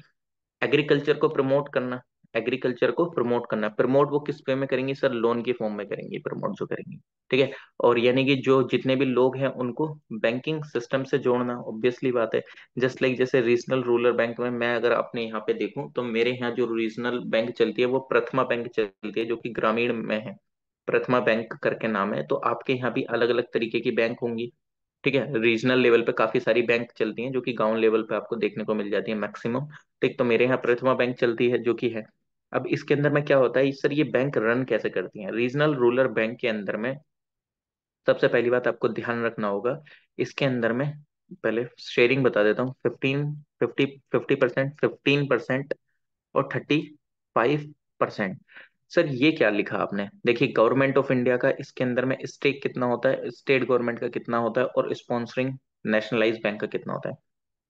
एग्रीकल्चर को प्रमोट करना। एग्रीकल्चर को प्रमोट करना। प्रमोट वो किस वे में करेंगी सर? लोन के फॉर्म में करेंगी प्रमोट जो करेंगी। ठीक है। और यानी कि जो जितने भी लोग हैं उनको बैंकिंग सिस्टम से जोड़ना, ऑब्वियसली बात है। जस्ट लाइक जैसे रीजनल रूरल बैंक में मैं अगर अपने यहाँ पे देखूं तो मेरे यहाँ जो रीजनल बैंक चलती है वो प्रथमा बैंक चलती है, जो कि ग्रामीण में है। प्रथमा बैंक करके नाम है। तो आपके यहाँ भी अलग अलग तरीके की बैंक होंगी। ठीक है। रीजनल लेवल पे काफी सारी बैंक चलती हैं जो कि गांव लेवल पे आपको देखने को मिल जाती है मैक्सिमम। ठीक। तो मेरे यहाँ प्रथमा बैंक चलती है जो कि है। अब इसके अंदर में क्या होता है सर, ये बैंक रन कैसे करती हैं? रीजनल रूरल बैंक के अंदर में सबसे पहली बात आपको ध्यान रखना होगा, इसके अंदर में पहले शेयरिंग बता देता हूँ। 50% 15% और 35%। सर ये क्या लिखा आपने? देखिए गवर्नमेंट ऑफ इंडिया का इसके अंदर में स्टेक कितना होता है, स्टेट गवर्नमेंट का कितना होता है, और स्पॉन्सरिंग नेशनलाइज बैंक का कितना होता है।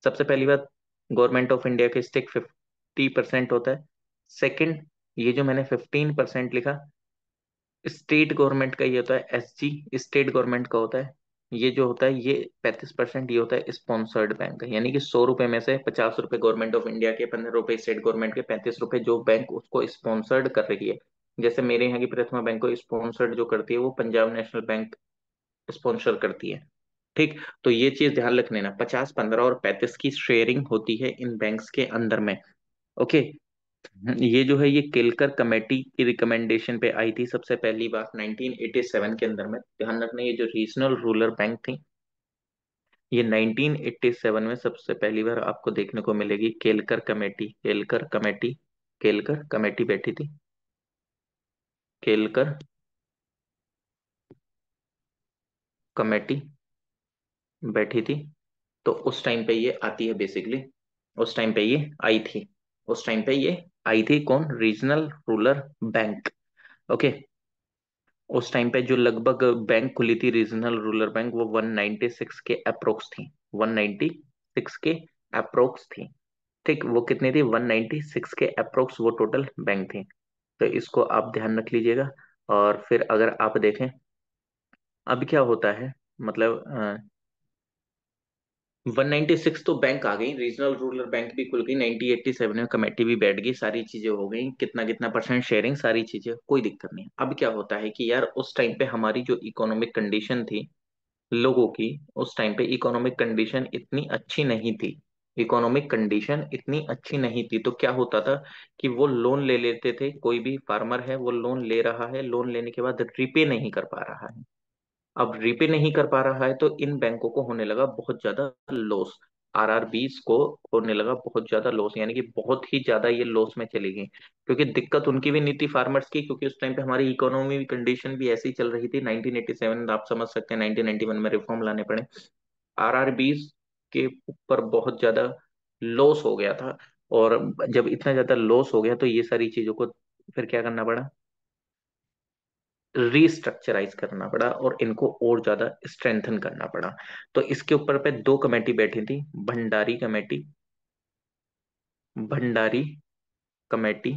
सबसे पहली बात, गवर्नमेंट ऑफ इंडिया का स्टेक 50% होता है। सेकंड, ये जो मैंने 15% लिखा, स्टेट गवर्नमेंट का ये होता है SG, स्टेट गवर्नमेंट का होता है। ये जो होता है ये 35%, ये होता है स्पॉन्सर्ड बैंक, यानी कि 100 रुपए में से 50 रुपए गवर्नमेंट ऑफ इंडिया के, 15 रुपए स्टेट गवर्नमेंट के, 35 रुपए जो बैंक उसको स्पॉन्सर्ड कर रही है। जैसे मेरे यहाँ की प्रथमा बैंक को स्पॉन्सर्ड जो करती है वो पंजाब नेशनल बैंक स्पॉन्सर करती है। ठीक। तो ये चीज ध्यान रखने ना, 50, 15 और 35 की शेयरिंग होती है इन बैंक्स के अंदर में। ओके। ये जो है ये केलकर कमेटी की रिकमेंडेशन पे आई थी सबसे पहली बार 1987 के अंदर में। ध्यान रखना ये जो रीजनल रूरल बैंक थी, ये 1987 में सबसे पहली बार आपको देखने को मिलेगी। Kelkar committee, Kelkar committee, Kelkar committee बैठी थी। केलकर कमेटी बैठी थी। तो उस टाइम पे ये आती है बेसिकली, उस टाइम पे ये आई थी, उस टाइम पे ये आई थी। कौन? Regional rural bank. ओके। उस टाइम पे जो लगभग बैंक खुली थी रीजनल रूरल बैंक, वो 196 के अप्रोक्स थी। 196 के अप्रोक्स थी। ठीक। वो कितनी थी? 196 के अप्रोक्स वो टोटल बैंक थी। तो इसको आप ध्यान रख लीजिएगा। और फिर अगर आप देखें अब क्या होता है, मतलब 196 तो बैंक आ गई, रीजनल रूरल बैंक भी खुल गई, 1987 में कमेटी भी बैठ गई, सारी चीजें हो गई, कितना कितना परसेंट शेयरिंग, सारी चीजें, कोई दिक्कत नहीं। अब क्या होता है कि यार उस टाइम पे हमारी जो इकोनॉमिक कंडीशन थी लोगों की, उस टाइम पे इकोनॉमिक कंडीशन इतनी अच्छी नहीं थी। इकोनॉमिक कंडीशन इतनी अच्छी नहीं थी तो क्या होता था कि वो लोन ले लेते थे। कोई भी फार्मर है वो लोन ले रहा है, लोन लेने के बाद रिपे नहीं कर पा रहा है। अब रिपे नहीं कर पा रहा है तो इन बैंकों को होने लगा बहुत ज्यादा लॉस। RRBs को होने लगा बहुत ज्यादा लॉस, यानी कि बहुत ही ज्यादा ये लॉस में चली गई। क्योंकि दिक्कत उनकी भी नहीं थी फार्मर्स की, क्योंकि उस टाइम पे हमारी इकोनॉमी कंडीशन भी ऐसी चल रही थी। 1987 आप समझ सकते हैं, 1991 में रिफॉर्म लाने पड़े। RRBs के ऊपर बहुत ज्यादा लॉस हो गया था। और जब इतना ज्यादा लॉस हो गया तो ये सारी चीजों को फिर क्या करना पड़ा? रीस्ट्रक्चराइज करना पड़ा और इनको और ज्यादा स्ट्रेंथन करना पड़ा। तो इसके ऊपर पे दो कमेटी बैठी थी। भंडारी कमेटी, भंडारी कमेटी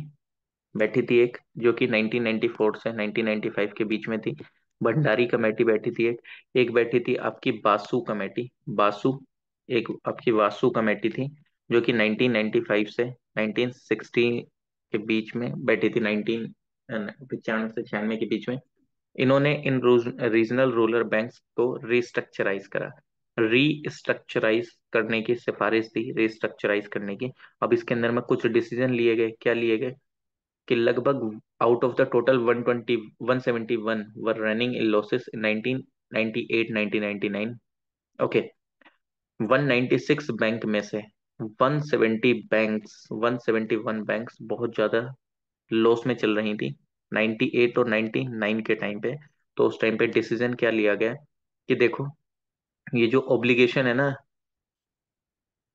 बैठी थी एक, जो कि 1994 से 1995 के बीच में थी। भंडारी कमेटी बैठी थी एक। एक बैठी थी आपकी बासु कमेटी, बासु, एक आपकी वासु कमेटी थी, जो कि 1995 से 1960 के बीच में बैठी थी, 1995 से 96 के बीच में। इन्होंने इन रीजनल रूरल बैंक्स को रीस्ट्रक्चराइज करा, रीस्ट्रक्चराइज करने की सिफारिश दी, रीस्ट्रक्चराइज करने की। अब इसके अंदर में कुछ डिसीजन लिए गए। क्या लिए गए? कि लगभग out of the total 120 171 were running in losses in 1998 1999। Okay. 196 bank में से 171 बैंक्स बहुत ज्यादा लॉस में चल रही थी 98 और 99 के टाइम पे। तो उस टाइम पे डिसीजन क्या लिया गया कि देखो, ये जो ऑब्लिगेशन है ना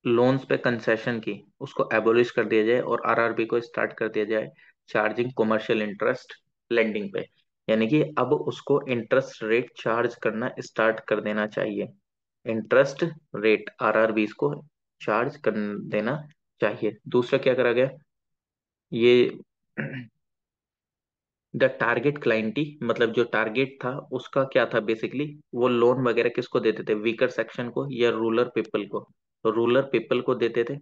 लोन्स पे कंसेशन की, उसको एबोलिश कर दिया जाए और RRB को स्टार्ट कर दिया जाए चार्जिंग कमर्शियल इंटरेस्ट लेंडिंग पे। यानी कि अब उसको इंटरेस्ट रेट चार्ज करना स्टार्ट कर देना चाहिए। इंटरेस्ट रेट RRBs को चार्ज कर देना चाहिए। दूसरा क्या करा गया? ये द टारगेट क्लाइंटी, मतलब जो टारगेट था उसका क्या था बेसिकली, वो लोन वगैरह किसको देते थे? वीकर सेक्शन को या रूरल पीपल को? तो रूरल पीपल को देते थे,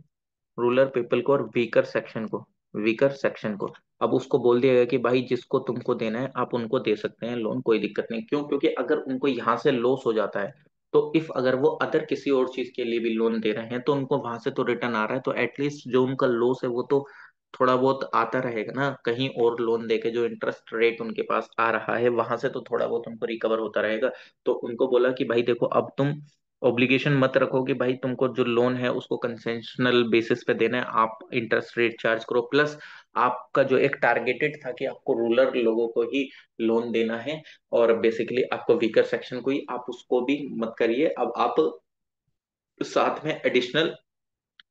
रूरल पीपल को और वीकर सेक्शन को। वीकर सेक्शन को। अब उसको बोल दिया गया कि भाई जिसको तुमको देना है आप उनको दे सकते हैं लोन, कोई दिक्कत नहीं। क्यों? क्योंकि अगर उनको यहाँ से लॉस हो जाता है, तो इफ अगर वो अदर किसी और चीज के लिए भी लोन दे रहे हैं तो उनको वहां से तो रिटर्न आ रहा है, तो एटलीस्ट जो उनका लॉस है वो तो थोड़ा बहुत आता रहेगा ना। कहीं और लोन देके जो इंटरेस्ट रेट उनके पास आ रहा है वहां से तो थोड़ा बहुत उनको रिकवर होता रहेगा। तो उनको बोला कि भाई देखो अब तुम ऑब्लिगेशन मत रखो कि भाई तुमको जो लोन है उसको कंसेशनल बेसिस पे देना है, आप इंटरेस्ट रेट चार्ज करो। प्लस आपका जो एक टारगेटेड था कि आपको रूरल लोगों को ही लोन देना है, और बेसिकली आपको वीकर सेक्शन को ही, आप उसको भी मत करिए। अब आप साथ में एडिशनल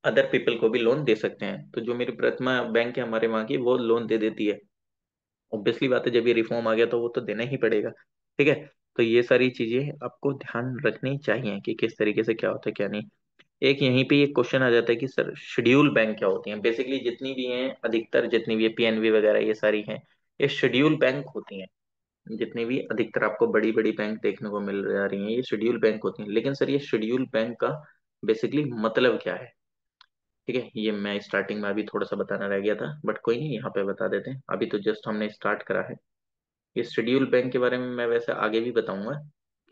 अदर पीपल को भी लोन दे सकते हैं। तो जो मेरी प्रथमा बैंक है हमारे वहाँ की, वो लोन दे देती है। ऑब्वियसली बात है, जब ये रिफॉर्म आ गया तो वो तो देना ही पड़ेगा। ठीक है। तो ये सारी चीजें आपको ध्यान रखनी चाहिए कि किस तरीके से क्या होता है क्या नहीं। एक यहीं पे एक क्वेश्चन आ जाता है कि सर शेड्यूल बैंक क्या होती हैं। बेसिकली जितनी भी हैं, अधिकतर जितनी भी है पीएनबी वगैरह ये सारी हैं, ये शेड्यूल बैंक होती हैं। जितनी भी अधिकतर आपको बड़ी बड़ी बैंक देखने को मिल जा रही हैं ये शेड्यूल बैंक होती हैं। लेकिन सर ये शेड्यूल बैंक का बेसिकली मतलब क्या है? ठीक है, ये मैं स्टार्टिंग में अभी थोड़ा सा बताना रह गया था, बट कोई नहीं, यहाँ पे बता देते हैं। अभी तो जस्ट हमने स्टार्ट करा है। ये शेड्यूल बैंक के बारे में मैं वैसे आगे भी बताऊंगा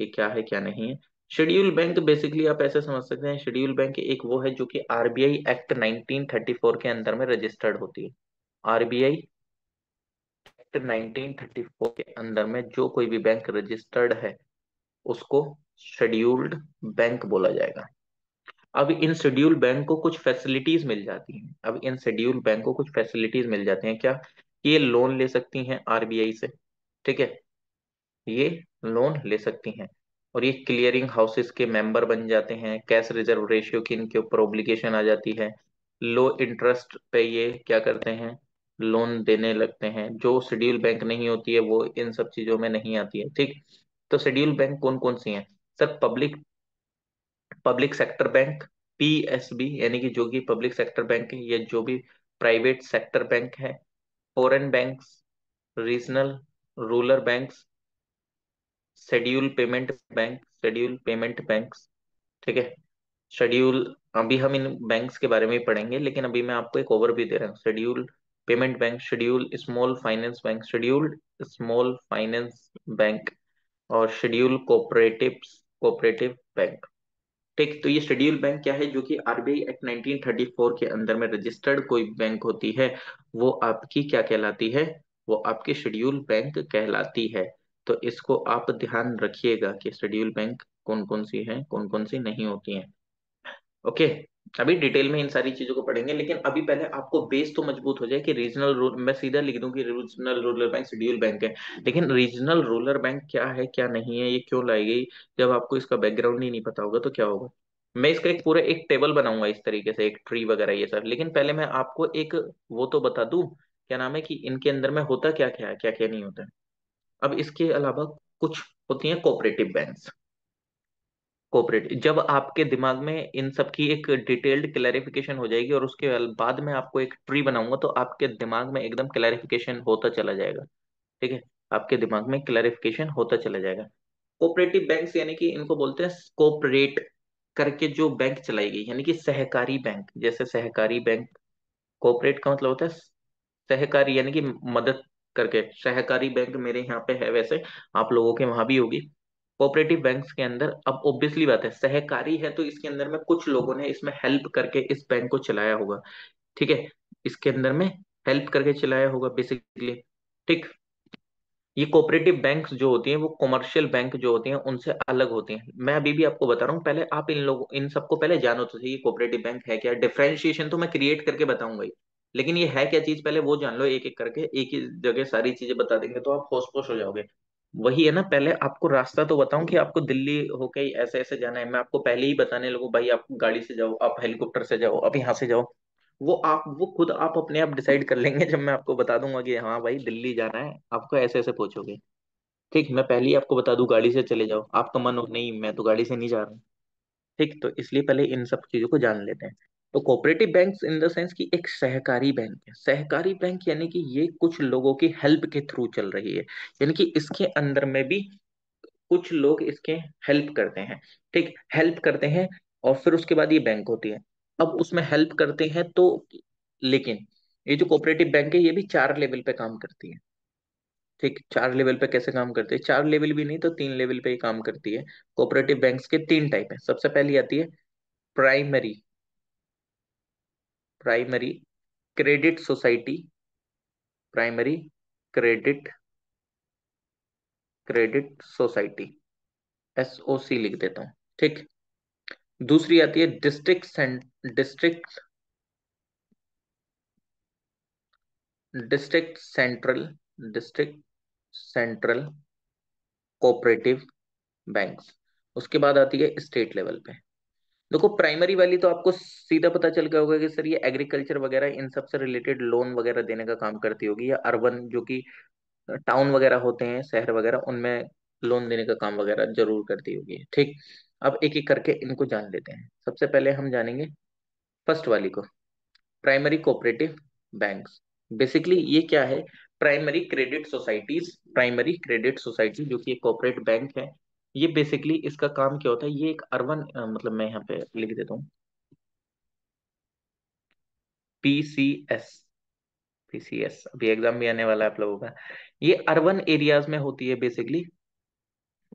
कि क्या है क्या नहीं है। शेड्यूल बैंक बेसिकली आप ऐसे समझ सकते हैं, शेड्यूल बैंक एक वो है जो कि आरबीआई एक्ट 1934 के अंदर में रजिस्टर्ड होती है। आरबीआई एक्ट 1934 के अंदर में जो कोई भी बैंक रजिस्टर्ड है उसको शेड्यूल्ड बैंक बोला जाएगा। अब इन शेड्यूल बैंक को कुछ फैसिलिटीज मिल जाती हैं। अब इन शेड्यूल बैंक को कुछ फैसिलिटीज मिल जाती हैं क्या? कि ये लोन ले सकती हैं आरबीआई से। ठीक है, ये लोन ले सकती हैं, और ये क्लियरिंग हाउसेस के मेंबर बन जाते हैं। कैश रिजर्व रेशियो की इनके ऊपर ऑब्लिगेशन आ जाती है। लो इंटरेस्ट पे ये क्या करते हैं, लोन देने लगते हैं। जो शेड्यूल बैंक नहीं होती है वो इन सब चीजों में नहीं आती है। ठीक। तो शेड्यूल बैंक कौन कौन सी हैं? Sir public public sector bank, PSB, यानी कि जो कि पब्लिक सेक्टर बैंक है, ये जो भी प्राइवेट सेक्टर बैंक है, foreign banks, regional rural banks, schedule payment bank, schedule payment banks. ठीक है। शेड्यूल, अभी हम इन बैंक्स के बारे में ही पढ़ेंगे, लेकिन अभी मैं आपको एक ओवरव्यू दे रहा हूँ। Schedule payment bank, schedule small finance bank, scheduled small finance bank, और शेड्यूल कोऑपरेटिव कोऑपरेटिव बैंक। ठीक। तो ये शेड्यूल बैंक क्या है? जो कि आरबीआई एक्ट 1934 के अंदर में रजिस्टर्ड कोई बैंक होती है, वो आपकी क्या कहलाती है? वो आपकी शेड्यूल बैंक कहलाती है। तो इसको आप ध्यान रखिएगा कि शेड्यूल बैंक कौन कौन सी है, कौन कौन सी नहीं होती हैं। ओके। अभी डिटेल में इन सारी चीजों को पढ़ेंगे, लेकिन अभी पहले आपको बेस तो मजबूत हो जाए कि रीजनल रूल, मैं सीधा लिख दूं कि regional rural bank schedule bank है। लेकिन रीजनल रूरल बैंक क्या है क्या नहीं है, ये क्यों लाई गई, जब आपको इसका बैकग्राउंड ही नहीं पता होगा तो क्या होगा। मैं इसका एक पूरा एक टेबल बनाऊंगा इस तरीके से, एक ट्री वगैरह ये सब। लेकिन पहले मैं आपको एक वो तो बता दूं, क्या नाम है, कि इनके अंदर में होता क्या क्या है, क्या क्या नहीं होता है। अब इसके अलावा कुछ होती हैं कोऑपरेटिव बैंक्स। कोऑपरेटिव, जब आपके दिमाग में इन सब की एक डिटेल्ड क्लैरिफिकेशन हो जाएगी और उसके बाद में आपको एक ट्री बनाऊंगा, तो आपके दिमाग में एकदम क्लैरिफिकेशन होता चला जाएगा। ठीक है, आपके दिमाग में क्लैरिफिकेशन होता चला जाएगा। कोऑपरेटिव बैंक्स यानी कि इनको बोलते हैं कोऑपरेट करके जो बैंक चलाएगी, यानी कि सहकारी बैंक। जैसे सहकारी बैंक, कोऑपरेट का मतलब होता है सहकारी, यानी कि मदद करके। सहकारी बैंक मेरे यहाँ पे है वैसे, आप लोगों के वहां भी होगी। कोऑपरेटिव बैंक्स के अंदर अब ऑब्वियसली बात है, सहकारी है तो इसके अंदर में कुछ लोगों ने इसमें हेल्प करके इस बैंक को चलाया होगा। ठीक है, इसके अंदर में हेल्प करके चलाया होगा बेसिकली। ठीक। ये कोऑपरेटिव बैंक्स जो होती हैं वो कमर्शियल बैंक जो होती हैं उनसे अलग होती हैं। मैं अभी भी आपको बता रहा हूँ, पहले आप इन लोगों इन सबको पहले जानो तो सही, कोऑपरेटिव बैंक है क्या। डिफरेंशिएशन तो मैं क्रिएट करके बताऊंगा ही, लेकिन ये है क्या चीज पहले वो जान लो। एक एक करके एक ही जगह सारी चीजें बता देंगे तो आप होश पोश हो जाओगे। वही है ना, पहले आपको रास्ता तो बताऊं कि आपको दिल्ली होके ही ऐसे ऐसे जाना है। मैं आपको पहले ही बताने लगूं भाई आप गाड़ी से जाओ, आप हेलीकॉप्टर से जाओ, आप यहाँ से जाओ, वो खुद आप अपने आप डिसाइड कर लेंगे जब मैं आपको बता दूंगा कि हाँ भाई दिल्ली जाना है, आपको ऐसे ऐसे पूछोगे। ठीक, मैं पहले ही आपको बता दूं गाड़ी से चले जाओ, आपका मन हो नहीं मैं तो गाड़ी से नहीं जा रहा हूँ। ठीक, तो इसलिए पहले इन सब चीजों को जान लेते हैं। तो cooperative banks in the sense कि एक सहकारी बैंक है। सहकारी बैंक यानी कि ये कुछ लोगों की हेल्प के थ्रू चल रही है, यानी कि इसके अंदर में भी कुछ लोग इसके हेल्प करते हैं। ठीक, हेल्प करते हैं, और फिर उसके बाद ये बैंक होती है। अब उसमें हेल्प करते हैं तो, लेकिन ये जो कोऑपरेटिव बैंक है ये भी 4 लेवल पे काम करती है। ठीक, 4 लेवल पे कैसे काम करती है, 4 लेवल भी नहीं तो 3 लेवल पे ही काम करती है। कोऑपरेटिव बैंक्स के 3 टाइप है। सबसे पहली आती है primary primary credit society. Primary credit credit society, SOC लिख देता हूँ। ठीक। दूसरी आती है district district central district central cooperative banks. उसके बाद आती है स्टेट लेवल पे। देखो प्राइमरी वाली तो आपको सीधा पता चल गया होगा कि सर ये एग्रीकल्चर वगैरह इन सब से रिलेटेड लोन वगैरह देने का काम करती होगी, या अर्बन जो कि टाउन वगैरह होते हैं, शहर वगैरह, उनमें लोन देने का काम वगैरह जरूर करती होगी। ठीक। अब एक एक करके इनको जान लेते हैं। सबसे पहले हम जानेंगे फर्स्ट वाली को, प्राइमरी कोऑपरेटिव बैंक्स। बेसिकली ये क्या है, प्राइमरी क्रेडिट सोसाइटी जो कि एक कॉर्पोरेट बैंक है। ये बेसिकली इसका काम क्या होता है, ये एक अर्बन मतलब मैं यहाँ पे लिख देता हूँ, PCS। PCS अभी एग्जाम भी आने वाला है आप लोगों का। ये अर्बन एरियाज में होती है बेसिकली।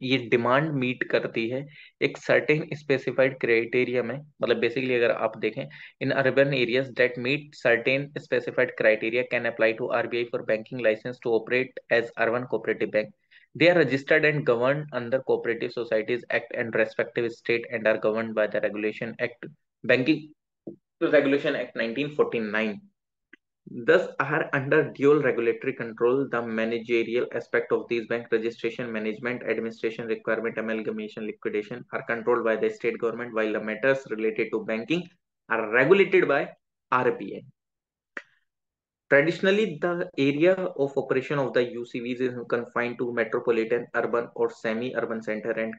ये डिमांड मीट करती है एक सर्टेन स्पेसिफाइड क्राइटेरिया में। मतलब बेसिकली अगर आप देखें, in urban areas that meet certain specified criteria can apply to RBI for banking licence to operate as urban cooperative bank. They are registered and governed under Cooperative Societies Act and respective state and are governed by the Regulation Act Banking Regulation Act 1949. Thus are under dual regulatory control. The managerial aspect of these bank registration, management, administration, requirement, amalgamation, liquidation are controlled by the state government, while the matters related to banking are regulated by RBI. Traditionally, the area of operation of the UCVs is confined to metropolitan, urban, or semi-urban center and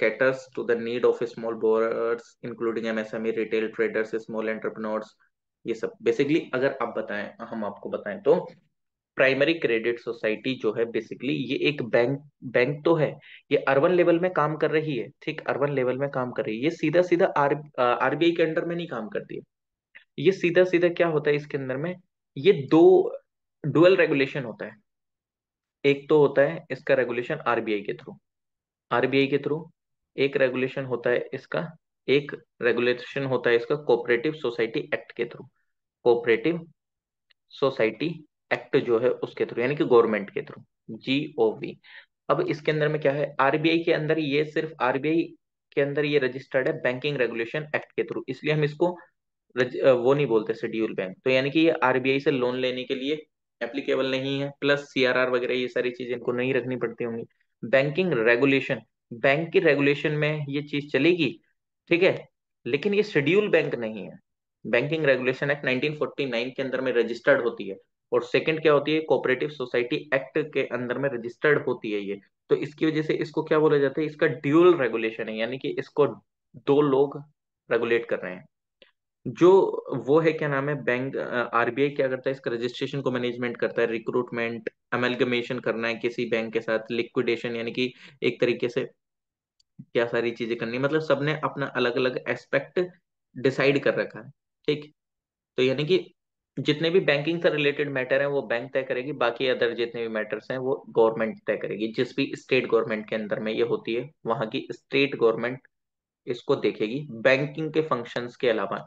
caters to the need of small borrowers, including MSME, retail traders, small entrepreneurs। ये सब बेसिकली अगर आप बताएं, हम आपको बताएं तो प्राइमरी क्रेडिट सोसाइटी जो है बेसिकली ये एक बैंक बैंक तो है। ये अर्बन लेवल में काम कर रही है। ठीक, अर्बन लेवल में काम कर रही है। ये सीधा सीधा RBI के अंडर में नहीं काम करती है। ये सीधा सीधा क्या होता है इसके अंदर में, ये दो डुअल रेगुलेशन होता है। एक तो होता है इसका रेगुलेशन आरबीआई के थ्रू एक रेगुलेशन होता है इसका, एक रेगुलेशन होता है इसका कोऑपरेटिव सोसाइटी एक्ट के थ्रू। कोऑपरेटिव सोसाइटी एक्ट जो है उसके थ्रू, यानी कि गवर्नमेंट के थ्रू, GOV। अब इसके अंदर में क्या है, आरबीआई के अंदर, ये सिर्फ आरबीआई के अंदर ये रजिस्टर्ड है बैंकिंग रेगुलेशन एक्ट के थ्रू, इसलिए हम इसको वो नहीं बोलते शेड्यूल बैंक। तो यानी कि ये आरबीआई से लोन लेने के लिए एप्लीकेबल नहीं है, प्लस CRR वगैरह ये सारी चीजें इनको नहीं रखनी पड़ती होंगी। बैंकिंग रेगुलेशन, बैंक की रेगुलेशन में ये चीज चलेगी। ठीक है, लेकिन ये शेड्यूल बैंक नहीं है। बैंकिंग रेगुलेशन एक्ट 1949 के अंदर में रजिस्टर्ड होती है। और सेकंड क्या होती है, कोऑपरेटिव सोसाइटी एक्ट के अंदर में रजिस्टर्ड होती है ये। तो इसकी वजह से इसको क्या बोला जाता है, इसका ड्यूअल रेगुलेशन है, यानी कि इसको दो लोग रेगुलेट कर रहे हैं। जो वो है, क्या नाम है, बैंक आरबीआई क्या करता है, इसका रजिस्ट्रेशन को मैनेजमेंट करता है, रिक्रूटमेंट, अमेलगमेशन करना है किसी बैंक के साथ, लिक्विडेशन, यानी कि एक तरीके से क्या सारी चीजें करनी है। मतलब सबने अपना अलग अलग एस्पेक्ट डिसाइड कर रखा है। ठीक। तो यानी कि जितने भी बैंकिंग से रिलेटेड मैटर हैं वो बैंक तय करेगी, बाकी अदर जितने भी मैटर्स हैं वो गवर्नमेंट तय करेगी। जिस भी स्टेट गवर्नमेंट के अंदर में ये होती है, वहां की स्टेट गवर्नमेंट इसको देखेगी बैंकिंग के फंक्शंस के अलावा।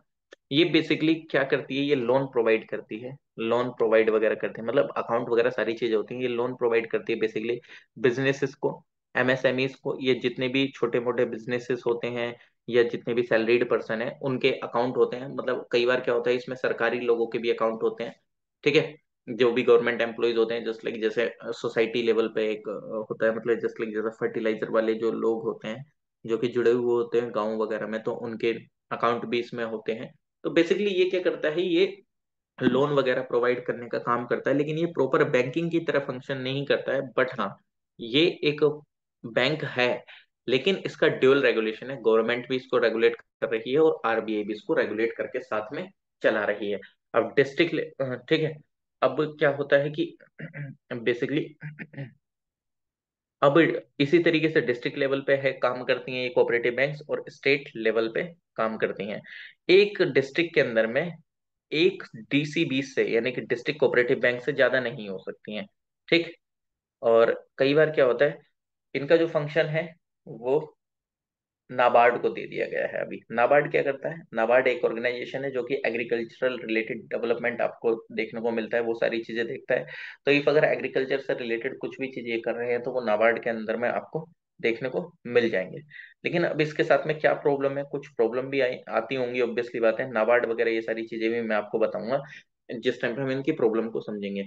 ये बेसिकली क्या करती है, ये लोन प्रोवाइड करती है, लोन प्रोवाइड वगैरह करती है, मतलब अकाउंट वगैरह सारी चीजें होती हैं, ये लोन प्रोवाइड करती है बेसिकली बिजनेसेस को, MSMEs को। ये जितने भी छोटे मोटे बिजनेसेस होते हैं या जितने भी सैलरीड पर्सन है उनके अकाउंट होते हैं। मतलब कई बार क्या होता है, इसमें सरकारी लोगों के भी अकाउंट होते हैं। ठीक है, जो भी गवर्नमेंट एम्प्लॉयज होते हैं, जस्ट लाइक जैसे सोसाइटी लेवल पे एक होता है, मतलब जस्ट लाइक जैसे फर्टिलाइजर वाले जो लोग होते हैं जो कि जुड़े हुए होते हैं गाँव वगैरह में, तो उनके अकाउंट भी इसमें होते हैं। तो बेसिकली ये क्या करता है, ये लोन वगैरह प्रोवाइड करने का काम करता है, लेकिन ये प्रॉपर बैंकिंग की तरह फंक्शन नहीं करता है। बट हाँ, ये एक बैंक है, लेकिन इसका ड्यूअल रेगुलेशन है। गवर्नमेंट भी इसको रेगुलेट कर रही है और आरबीआई भी इसको रेगुलेट करके साथ में चला रही है। अब डिस्ट्रिक्ट, ठीक है, अब क्या होता है कि बेसिकली अब इसी तरीके से डिस्ट्रिक्ट लेवल पे है काम करती हैं ये कोऑपरेटिव बैंक्स, और स्टेट लेवल पे काम करती हैं। एक डिस्ट्रिक्ट के अंदर में एक डीसीबी से यानी कि डिस्ट्रिक्ट कोऑपरेटिव बैंक से ज्यादा नहीं हो सकती हैं। ठीक। और कई बार क्या होता है, इनका जो फंक्शन है वो नाबार्ड को दे दिया गया है। अभी नाबार्ड क्या करता है, नाबार्ड एक ऑर्गेनाइजेशन है जो कि एग्रीकल्चरल रिलेटेड डेवलपमेंट आपको देखने को मिलता है, वो सारी चीजें देखता है। तो इफ अगर एग्रीकल्चर से रिलेटेड कुछ भी चीज ये कर रहे हैं तो वो नाबार्ड के अंदर में आपको देखने को मिल जाएंगे। लेकिन अब इसके साथ में क्या प्रॉब्लम है, कुछ प्रॉब्लम भी आती होंगी, ऑब्वियसली बात है। नाबार्ड वगैरह ये सारी चीजें भी मैं आपको बताऊंगा जिस टाइम पे हम इनकी प्रॉब्लम को समझेंगे।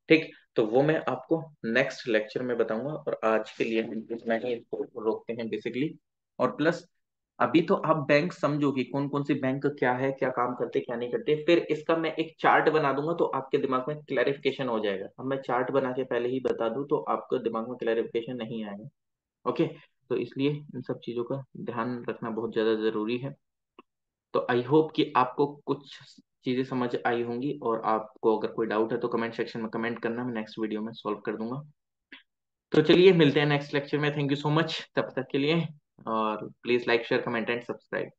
ठीक। तो वो मैं आपको नेक्स्ट लेक्चर में बताऊंगा, और आज के लिए हम इतना ही इसको रोकते हैं बेसिकली। और प्लस अभी तो आप बैंक समझो कि कौन कौन सी बैंक क्या है, क्या काम करते क्या नहीं करते, फिर इसका मैं एक चार्ट बना दूंगा तो आपके दिमाग में क्लैरिफिकेशन हो जाएगा। अब मैं चार्ट बना के पहले ही बता दूं तो आपके दिमाग में क्लैरिफिकेशन नहीं आएगा। ओके। तो इसलिए इन सब चीजों का ध्यान रखना बहुत ज्यादा जरूरी है। तो आई होप कि आपको कुछ चीजें समझ आई होंगी, और आपको अगर कोई डाउट है तो कमेंट सेक्शन में कमेंट करना, मैं नेक्स्ट वीडियो में सॉल्व कर दूंगा। तो चलिए मिलते हैं नेक्स्ट लेक्चर में। थैंक यू सो मच तब तक के लिए। और please like share comment and subscribe.